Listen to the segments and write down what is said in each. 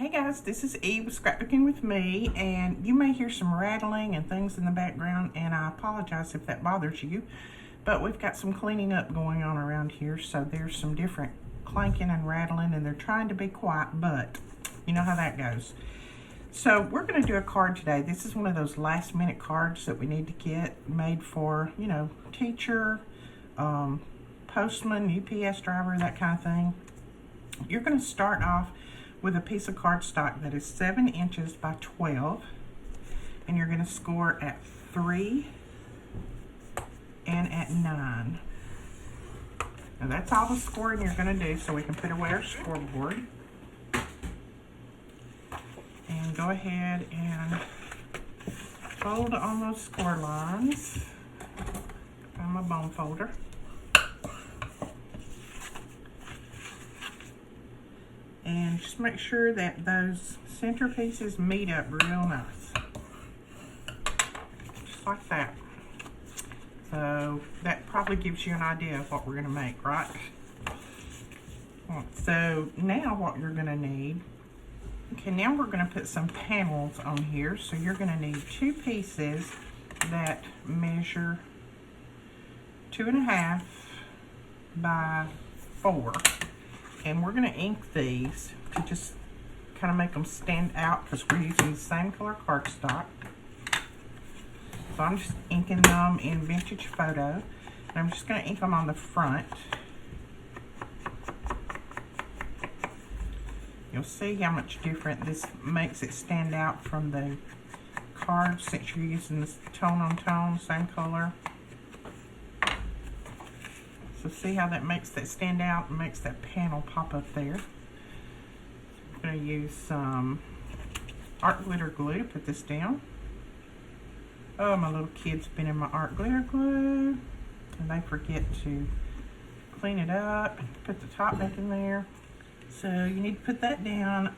Hey guys, this is Eve with Scrapbooking with Me, and you may hear some rattling and things in the background, and I apologize if that bothers you, but we've got some cleaning up going on around here, so there's some different clanking and rattling, and they're trying to be quiet, but you know how that goes. So we're going to do a card today. This is one of those last minute cards that we need to get made for, you know, teacher, postman, UPS driver, that kind of thing. You're going to start off with a piece of cardstock that is 7 inches by 12, and you're going to score at 3 and at 9. Now that's all the scoring you're going to do, so we can put away our scoreboard. And go ahead and fold on those score lines. Find my bone folder. And just make sure that those center pieces meet up real nice. Just like that. So that probably gives you an idea of what we're going to make, right? So now what you're going to need, okay, now we're going to put some panels on here. So you're going to need 2 pieces that measure 2.5 by 4. And we're going to ink these to just kind of make them stand out because we're using the same color cardstock. So I'm just inking them in Vintage Photo. And I'm just going to ink them on the front. You'll see how much different this makes it stand out from the card since you're using this tone on tone, same color. So see how that makes that stand out and makes that panel pop up there. I'm going to use some art glitter glue to put this down. Oh, my little kids been in my art glitter glue, and they forget to clean it up and put the top back in there. So you need to put that down,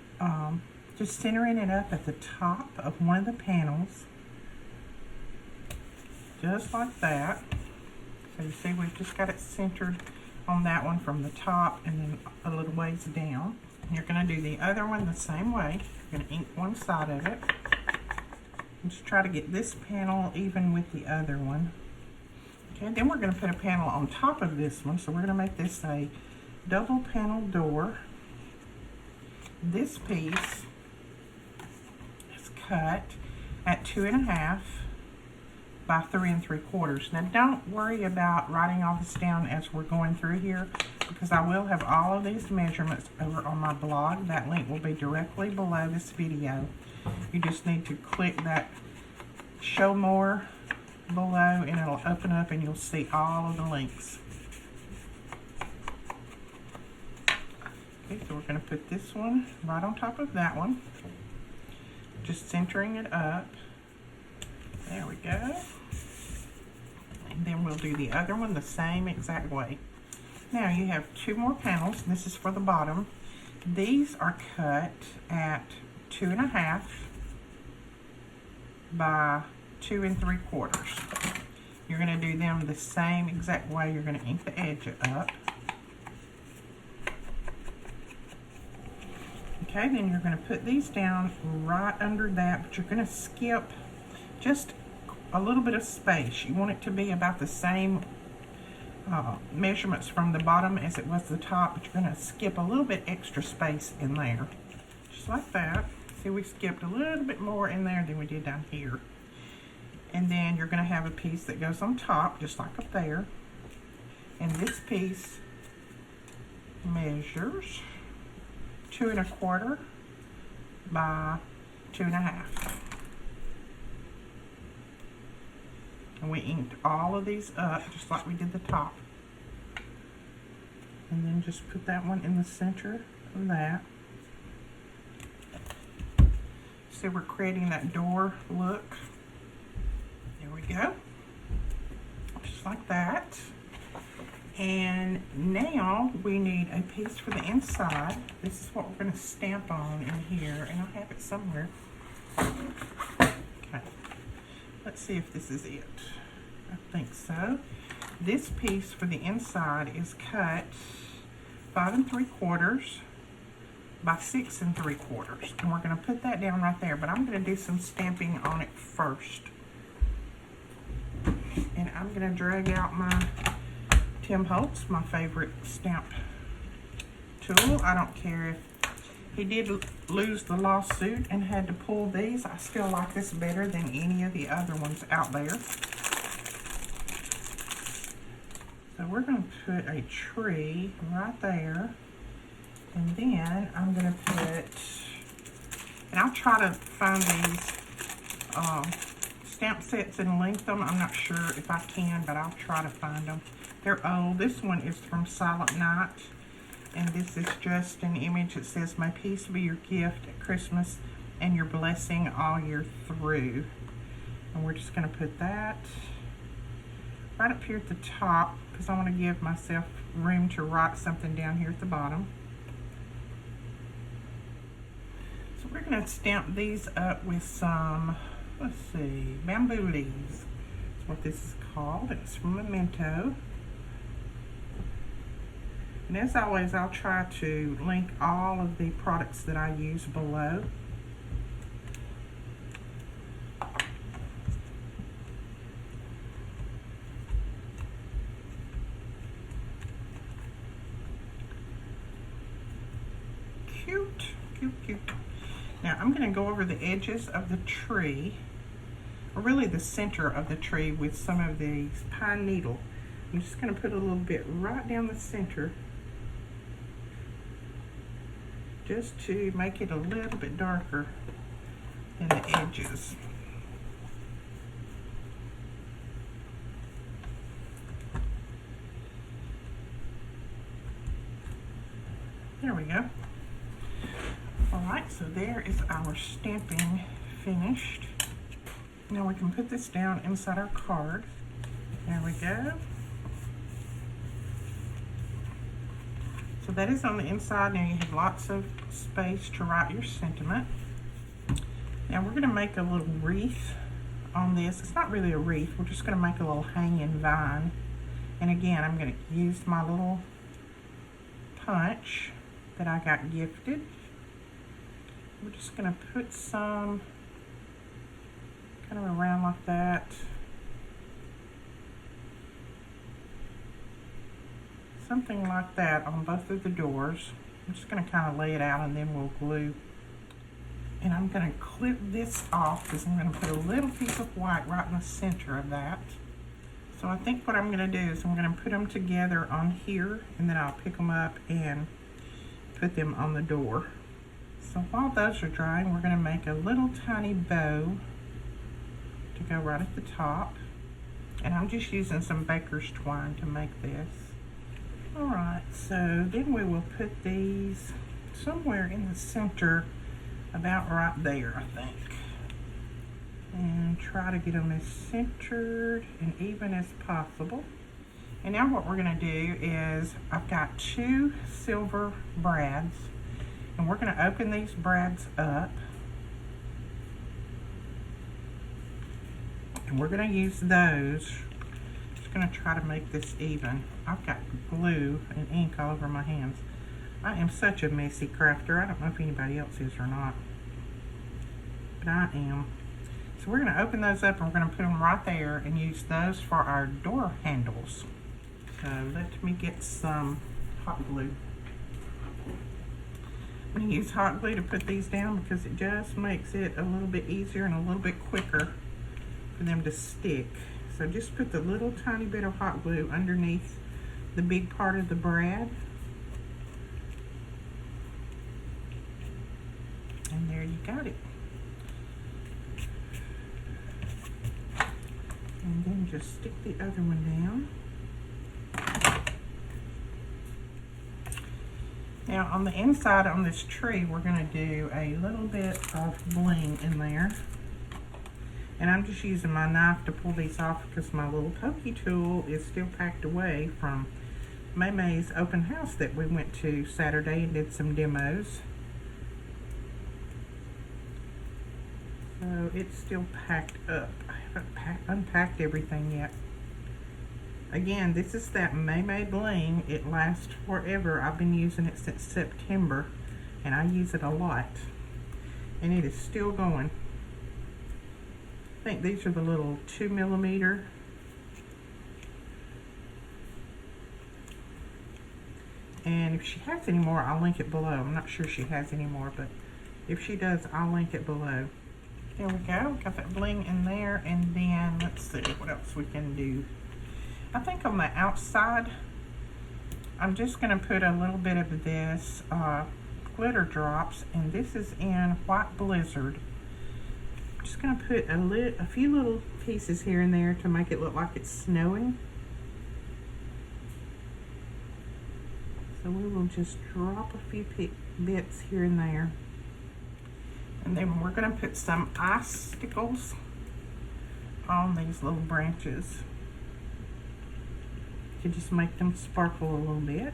just centering it up at the top of one of the panels, just like that. So you see we've just got it centered on that one from the top and then a little ways down. You're going to do the other one the same way. You're going to ink one side of it. And just try to get this panel even with the other one. Okay, then we're going to put a panel on top of this one. So we're going to make this a double panel door. This piece is cut at 2.5 by 3 3/4. Now don't worry about writing all this down as we're going through here, because I will have all of these measurements over on my blog. That link will be directly below this video. You just need to click that show more below and it'll open up and you'll see all of the links. Okay, so we're going to put this one right on top of that one, just centering it up. There we go. And then we'll do the other one the same exact way. Now you have 2 more panels. This is for the bottom. These are cut at 2.5 by 2 3/4. You're going to do them the same exact way. You're going to ink the edge up. Okay, then you're going to put these down right under that, but you're going to skip just a little bit of space. You want it to be about the same measurements from the bottom as it was the top, but you're going to skip a little bit extra space in there. Just like that. See, we skipped a little bit more in there than we did down here. And then you're going to have a piece that goes on top, just like up there. And this piece measures 2 1/4 by 2.5. And we inked all of these up just like we did the top. And then just put that one in the center of that. See, we're creating that door look. There we go. Just like that. And now we need a piece for the inside. This is what we're going to stamp on in here, and I have it somewhere. Okay. Let's see if this is it. I think so. This piece for the inside is cut 5 3/4 by 6 3/4. And we're going to put that down right there, but I'm going to do some stamping on it first. And I'm going to drag out my Tim Holtz, my favorite stamp tool. I don't care if he did lose the lawsuit and had to pull these. I still like this better than any of the other ones out there. So we're going to put a tree right there. And then I'm going to put, and I'll try to find these stamp sets and link them. I'm not sure if I can, but I'll try to find them. They're old. This one is from Silent Night. And this is just an image that says, "May peace be your gift at Christmas and your blessing all year through." And we're just going to put that right up here at the top because I want to give myself room to write something down here at the bottom. So we're going to stamp these up with some, let's see, bamboo leaves. That's what this is called. It's from Memento. And as always, I'll try to link all of the products that I use below. Cute, cute, cute. Now I'm going to go over the edges of the tree, or really the center of the tree, with some of these pine needle. I'm just going to put a little bit right down the center, just to make it a little bit darker than the edges. There we go. Alright, so there is our stamping finished. Now we can put this down inside our card. There we go. So that is on the inside. Now you have lots of space to write your sentiment. Now we're going to make a little wreath on this. It's not really a wreath. We're just going to make a little hanging vine. And again, I'm going to use my little punch that I got gifted. We're just going to put some kind of around like that. Something like that on both of the doors. I'm just going to kind of lay it out and then we'll glue. And I'm going to clip this off because I'm going to put a little piece of white right in the center of that. So I think what I'm going to do is I'm going to put them together on here, and then I'll pick them up and put them on the door. So while those are drying, we're going to make a little tiny bow to go right at the top. And I'm just using some baker's twine to make this. Alright, so then we will put these somewhere in the center, about right there, I think. And try to get them as centered and even as possible. And now what we're going to do is, I've got 2 silver brads, and we're going to open these brads up. And we're going to use those. Just going to try to make this even. I've got glue and ink all over my hands. I am such a messy crafter. I don't know if anybody else is or not, but I am. So we're going to open those up and we're going to put them right there and use those for our door handles. So let me get some hot glue. I'm going to use hot glue to put these down because it just makes it a little bit easier and a little bit quicker for them to stick. So just put the little tiny bit of hot glue underneath the big part of the brad. And there you got it. And then just stick the other one down. Now on the inside on this tree, we're going to do a little bit of bling in there. And I'm just using my knife to pull these off because my little pokey tool is still packed away from May's open house that we went to Saturday and did some demos. So it's still packed up. I haven't unpacked everything yet. Again, this is that May bling. It lasts forever. I've been using it since September and I use it a lot, and it is still going. I think these are the little 2mm. And if she has any more, I'll link it below. I'm not sure she has any more, but if she does, I'll link it below. There we go. Got that bling in there. And then let's see what else we can do. I think on the outside, I'm just going to put a little bit of this glitter drops. And this is in White Blizzard. I'm just going to put a few little pieces here and there to make it look like it's snowing. So we will just drop a few bits here and there. And then we're going to put some icicles on these little branches to just make them sparkle a little bit.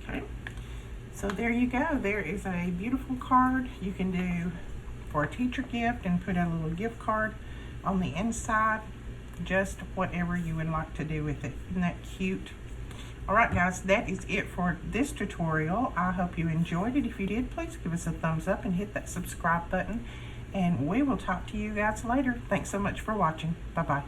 Okay, so there you go. There is a beautiful card you can do for a teacher gift and put a little gift card on the inside. Just whatever you would like to do with it. Isn't that cute? Alright guys, that is it for this tutorial. I hope you enjoyed it. If you did, please give us a thumbs up and hit that subscribe button. And we will talk to you guys later. Thanks so much for watching. Bye-bye.